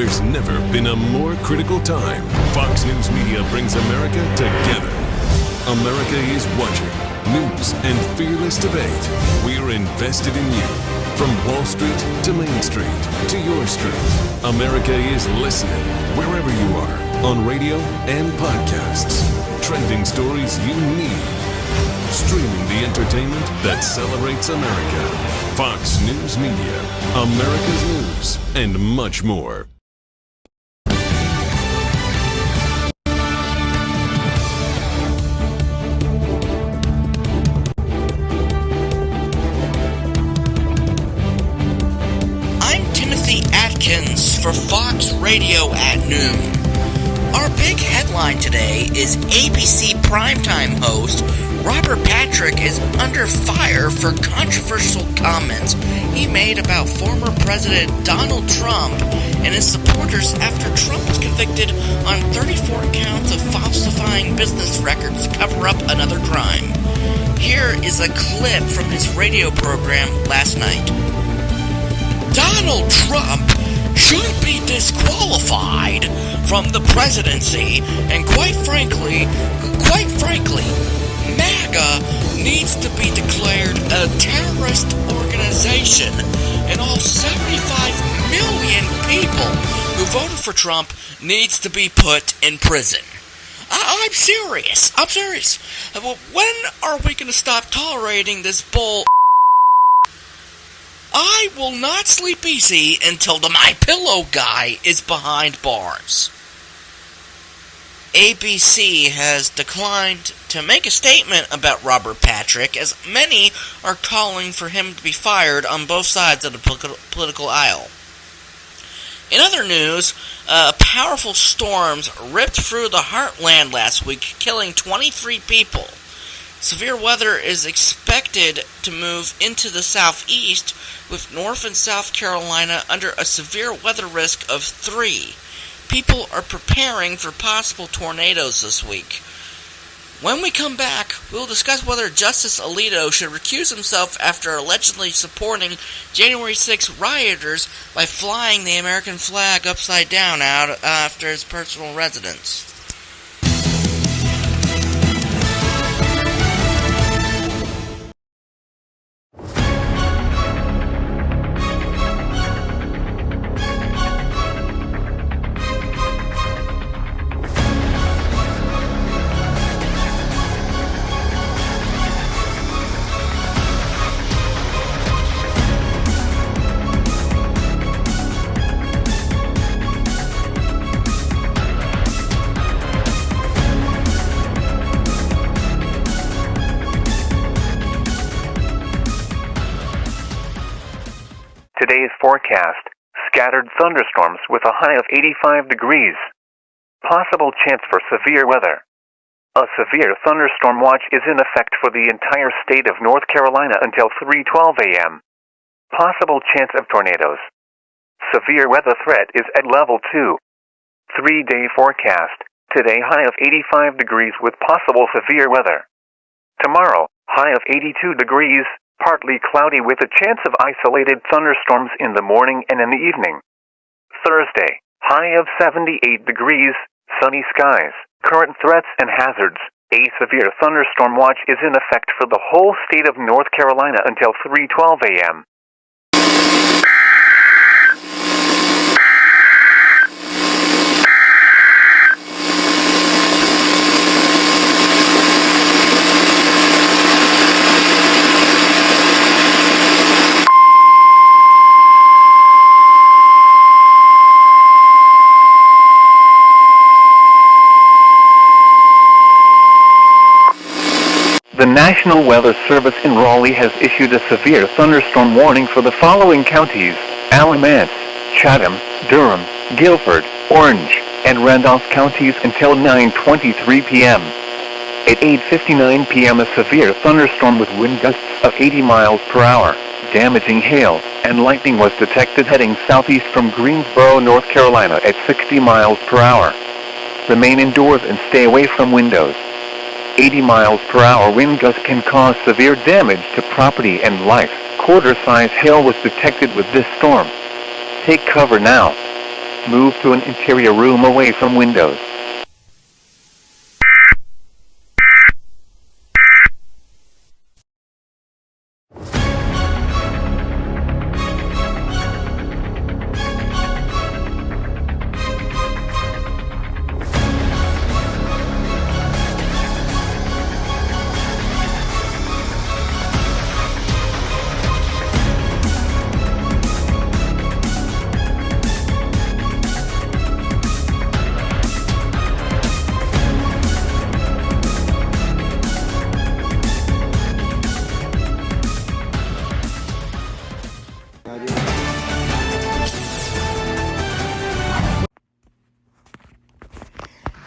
There's never been a more critical time. Fox News Media brings America together. America is watching. News and fearless debate. We're invested in you. From Wall Street to Main Street to your street. America is listening wherever you are, on radio and podcasts. Trending stories you need. Streaming the entertainment that celebrates America. Fox News Media, America's news, and much more. For Fox Radio at noon. Our big headline today is ABC primetime host Robert Patrick is under fire for controversial comments he made about former President Donald Trump and his supporters after Trump was convicted on 34 counts of falsifying business records to cover up another crime. Here is a clip from his radio program last night. Donald Trump should be disqualified from the presidency, and quite frankly, MAGA needs to be declared a terrorist organization, and all 75 million people who voted for Trump needs to be put in prison. I'm serious. When are we going to stop tolerating this bull? I will not sleep easy until the MyPillow guy is behind bars. ABC has declined to make a statement about Robert Patrick, as many are calling for him to be fired on both sides of the political aisle. In other news, powerful storms ripped through the heartland last week, killing 23 people. Severe weather is expected to move into the southeast, with North and South Carolina under a severe weather risk of 3. People are preparing for possible tornadoes this week. When we come back, we'll discuss whether Justice Alito should recuse himself after allegedly supporting January 6 rioters by flying the American flag upside down out after his personal residence. Today's forecast: scattered thunderstorms with a high of 85 degrees. Possible chance for severe weather. A severe thunderstorm watch is in effect for the entire state of North Carolina until 3:12 a.m. Possible chance of tornadoes. Severe weather threat is at level 2. 3-day forecast: today high of 85 degrees with possible severe weather. Tomorrow, high of 82 degrees. Partly cloudy with a chance of isolated thunderstorms in the morning and in the evening. Thursday, high of 78 degrees, sunny skies. Current threats and hazards. A severe thunderstorm watch is in effect for the whole state of North Carolina until 3:12 a.m. The National Weather Service in Raleigh has issued a severe thunderstorm warning for the following counties: Alamance, Chatham, Durham, Guilford, Orange, and Randolph counties until 9:23 p.m. At 8:59 p.m. a severe thunderstorm with wind gusts of 80 miles per hour, damaging hail, and lightning was detected heading southeast from Greensboro, North Carolina at 60 miles per hour. Remain indoors and stay away from windows. 80 miles per hour wind gusts can cause severe damage to property and life. Quarter-size hail was detected with this storm. Take cover now. Move to an interior room away from windows.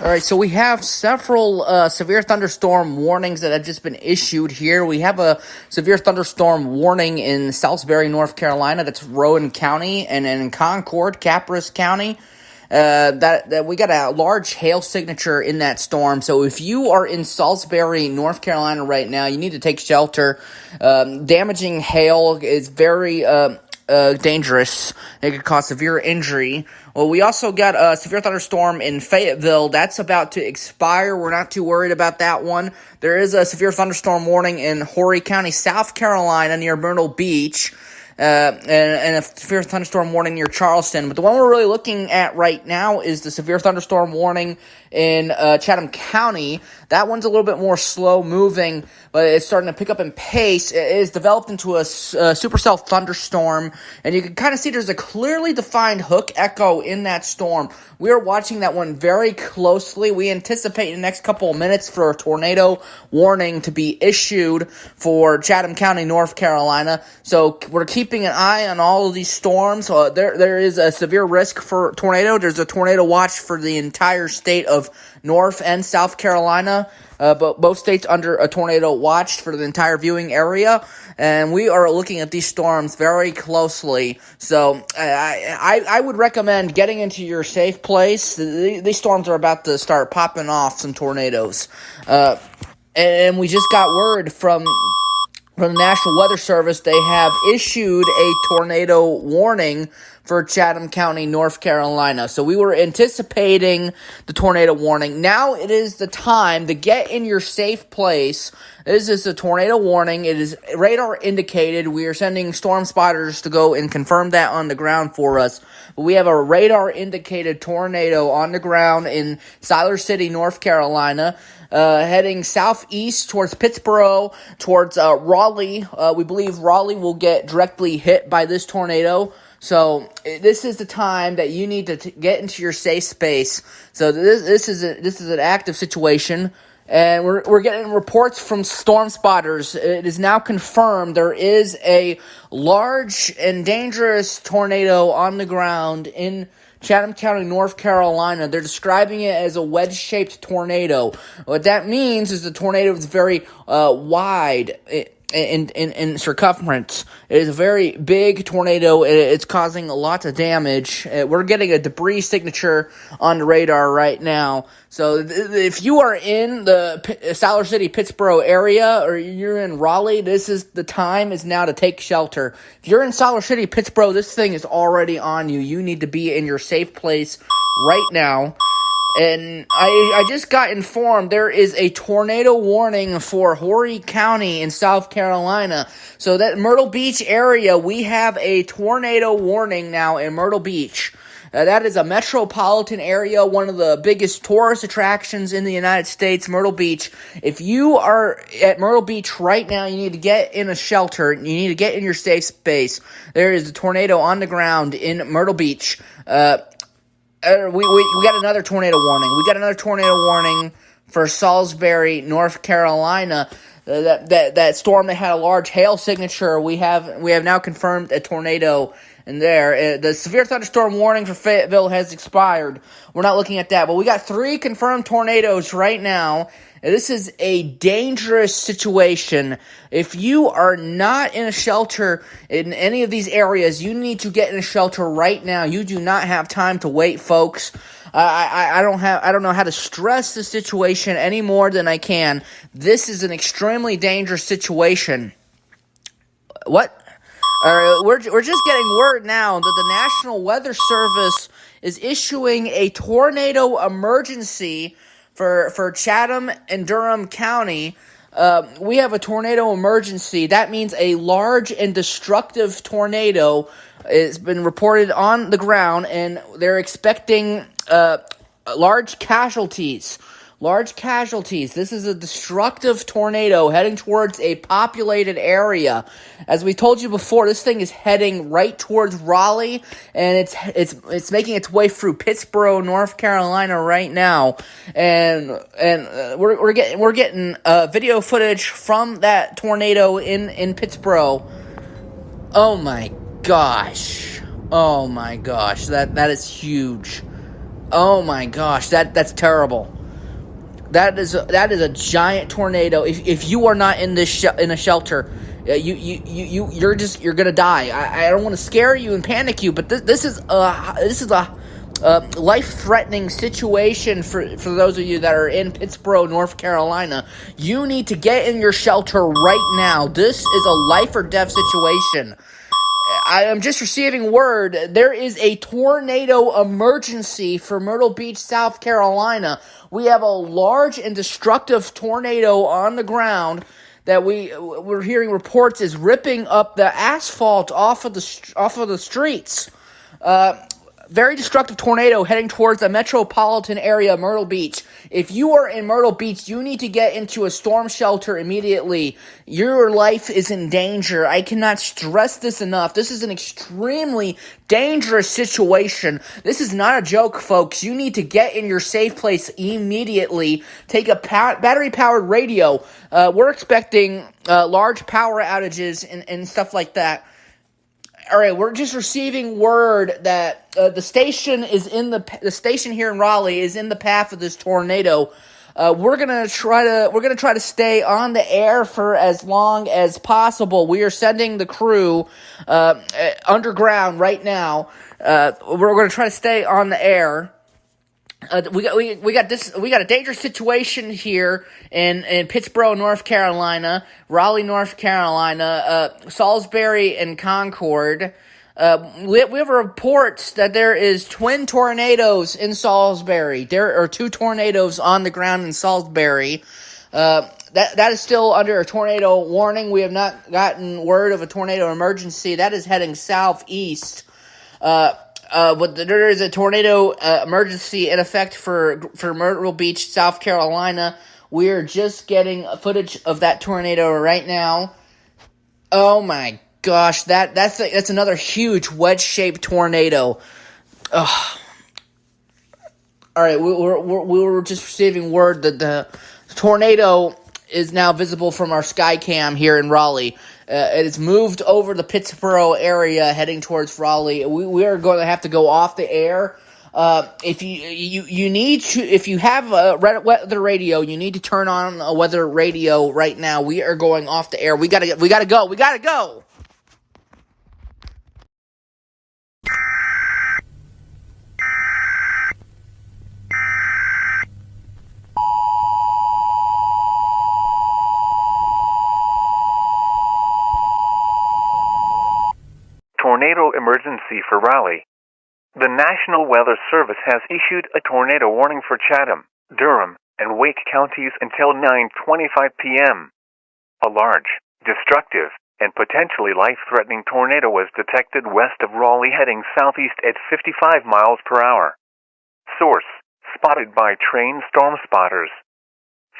All right, so we have several severe thunderstorm warnings that have just been issued here. We have a severe thunderstorm warning in Salisbury, North Carolina. That's Rowan County, and in Concord, Capistrano County. That we got a large hail signature in that storm. So if you are in Salisbury, North Carolina right now, you need to take shelter. Damaging hail is very dangerous. It could cause severe injury. Well, we also got a severe thunderstorm in Fayetteville. That's about to expire. We're not too worried about that one. There is a severe thunderstorm warning in Horry County, South Carolina, near Myrtle Beach. And a severe thunderstorm warning near Charleston. But the one we're really looking at right now is the severe thunderstorm warning in Chatham County. That one's a little bit more slow moving, but it's starting to pick up in pace. It is developed into a supercell thunderstorm, and you can kind of see there's a clearly defined hook echo in that storm. We are watching that one very closely. We anticipate in the next couple of minutes for a tornado warning to be issued for Chatham County, North Carolina. So we're keeping an eye on all of these storms. There is a severe risk for tornado. There's a tornado watch for the entire state of North and South Carolina, but both states under a tornado watch for the entire viewing area, and we are looking at these storms very closely. So I would recommend getting into your safe place. These storms are about to start popping off some tornadoes, and we just got word from the National Weather Service. They have issued a tornado warning for Chatham County, North Carolina. So we were anticipating the tornado warning. Now it is the time to get in your safe place. This is a tornado warning. It is radar indicated. We are sending storm spotters to go and confirm that on the ground for us. But we have a radar indicated tornado on the ground in Siler City, North Carolina. Heading southeast towards Pittsburgh, towards Raleigh. We believe Raleigh will get directly hit by this tornado. So this is the time that you need to get into your safe space. So this is an active situation, and we're getting reports from storm spotters. It is now confirmed there is a large and dangerous tornado on the ground in Chatham County, North Carolina. They're describing it as a wedge-shaped tornado. What that means is the tornado is very wide in circumference. It is a very big tornado, and it's causing a lot of damage. We're getting a debris signature on the radar right now. So if you are in the Siler City, Pittsburgh area, or you're in Raleigh, this is the time is now to take shelter. If you're in Siler City, Pittsburgh, this thing is already on you. You need to be in your safe place right now. And I just got informed there is a tornado warning for Horry County in South Carolina. So that Myrtle Beach area, we have a tornado warning now in Myrtle Beach. That is a metropolitan area, one of the biggest tourist attractions in the United States, Myrtle Beach. If you are at Myrtle Beach right now, you need to get in a shelter. You need to get in your safe space. There is a tornado on the ground in Myrtle Beach. We got another tornado warning. We got another tornado warning for Salisbury, North Carolina. That storm that had a large hail signature. We have now confirmed a tornado in there. The severe thunderstorm warning for Fayetteville has expired. We're not looking at that, but we got 3 confirmed tornadoes right now. This is a dangerous situation. If you are not in a shelter in any of these areas, you need to get in a shelter right now. You do not have time to wait, folks. I don't know how to stress the situation any more than I can. This is an extremely dangerous situation. What? We're just getting word now that the National Weather Service is issuing a tornado emergency for Chatham and Durham County. We have a tornado emergency. That means a large and destructive tornado has been reported on the ground, and they're expecting large casualties. Large casualties. This is a destructive tornado heading towards a populated area. As we told you before, this thing is heading right towards Raleigh, and it's making its way through Pittsburgh, North Carolina right now. And we're getting video footage from that tornado in Pittsburgh. Oh my gosh. Oh my gosh. That is huge. Oh my gosh. That's terrible. That is a giant tornado. If you are not in this in a shelter, you're gonna die. I don't want to scare you and panic you, but this is a life-threatening situation for those of you that are in Pittsburgh, North Carolina. You need to get in your shelter right now. This is a life or death situation. I am just receiving word there is a tornado emergency for Myrtle Beach, South Carolina. We have a large and destructive tornado on the ground that we're hearing reports is ripping up the asphalt off of the streets. Very destructive tornado heading towards the metropolitan area of Myrtle Beach. If you are in Myrtle Beach, you need to get into a storm shelter immediately. Your life is in danger. I cannot stress this enough. This is an extremely dangerous situation. This is not a joke, folks. You need to get in your safe place immediately. Take a battery-powered radio. We're expecting large power outages and stuff like that. All right, we're just receiving word that the station here in Raleigh is in the path of this tornado. We're gonna try to stay on the air for as long as possible. We are sending the crew underground right now. We're gonna try to stay on the air. We got a dangerous situation here in Pittsburgh, North Carolina, Raleigh, North Carolina, Salisbury and Concord. We have reports that there is twin tornadoes in Salisbury. There are two tornadoes on the ground in Salisbury. That is still under a tornado warning. We have not gotten word of a tornado emergency. That is heading southeast. But there is a tornado emergency in effect for Myrtle Beach, South Carolina. We are just getting footage of that tornado right now. Oh my gosh, that's another huge wedge-shaped tornado. Ugh. All right, we were just receiving word that the tornado is now visible from our sky cam here in Raleigh. It has moved over the Pittsburgh area, heading towards Raleigh. We are going to have to go off the air. If you need to, if you have a weather radio, you need to turn on a weather radio right now. We are going off the air. We gotta go. Tornado emergency for Raleigh. The National Weather Service has issued a tornado warning for Chatham, Durham, and Wake counties until 9:25 p.m. A large, destructive, and potentially life-threatening tornado was detected west of Raleigh heading southeast at 55 miles per hour. Source: spotted by trained storm spotters.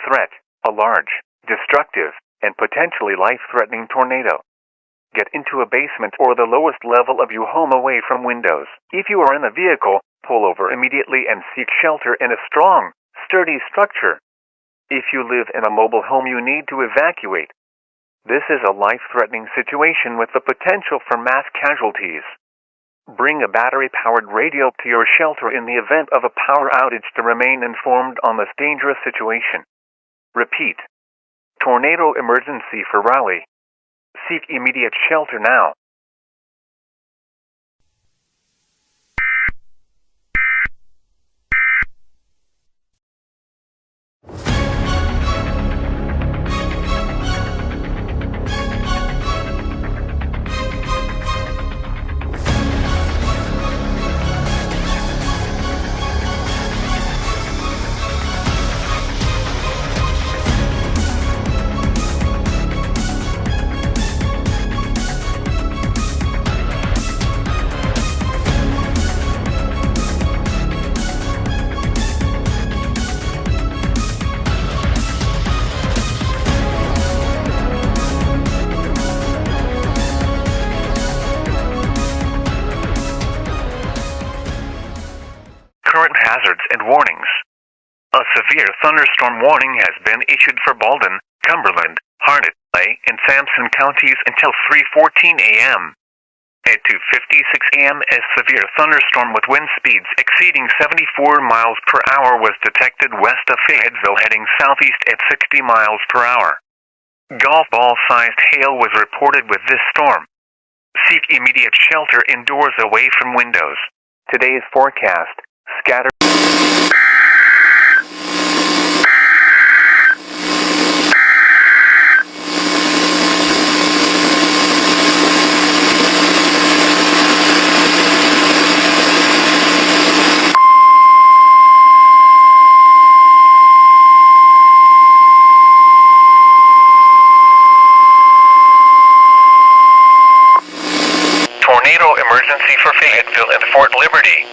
Threat: a large, destructive, and potentially life-threatening tornado. Get into a basement or the lowest level of your home away from windows. If you are in a vehicle, pull over immediately and seek shelter in a strong, sturdy structure. If you live in a mobile home, you need to evacuate. This is a life-threatening situation with the potential for mass casualties. Bring a battery-powered radio to your shelter in the event of a power outage to remain informed on this dangerous situation. Repeat. Tornado emergency for Raleigh. Seek immediate shelter now. hazards and warnings. A severe thunderstorm warning has been issued for Baldwin, Cumberland, Harnett, and Sampson counties until 3:14 a.m. At 2:56 a.m., a severe thunderstorm with wind speeds exceeding 74 miles per hour was detected west of Fayetteville heading southeast at 60 miles per hour. Golf ball-sized hail was reported with this storm. Seek immediate shelter indoors away from windows. Today's forecast, scattered. Tornado emergency for Fayetteville and Fort Liberty.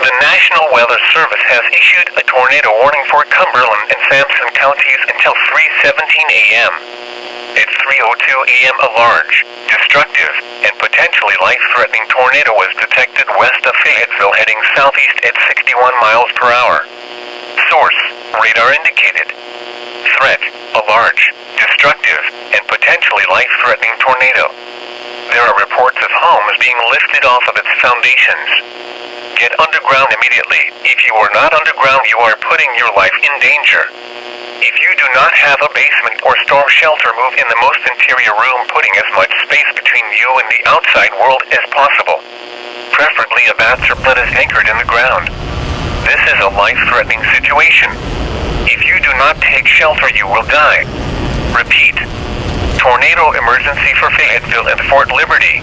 The National Weather Service has issued a tornado warning for Cumberland and Sampson counties until 3:17 a.m. At 3:02 a.m. a large, destructive, and potentially life-threatening tornado was detected west of Fayetteville heading southeast at 61 miles per hour. Source, radar indicated. Threat, a large, destructive, and potentially life-threatening tornado. There are reports of homes being lifted off of its foundations. Get underground immediately. If you are not underground, you are putting your life in danger. If you do not have a basement or storm shelter, move in the most interior room, putting as much space between you and the outside world as possible. Preferably a bathroom that is anchored in the ground. This is a life-threatening situation. If you do not take shelter, you will die. Repeat. Tornado emergency for Fayetteville and Fort Liberty.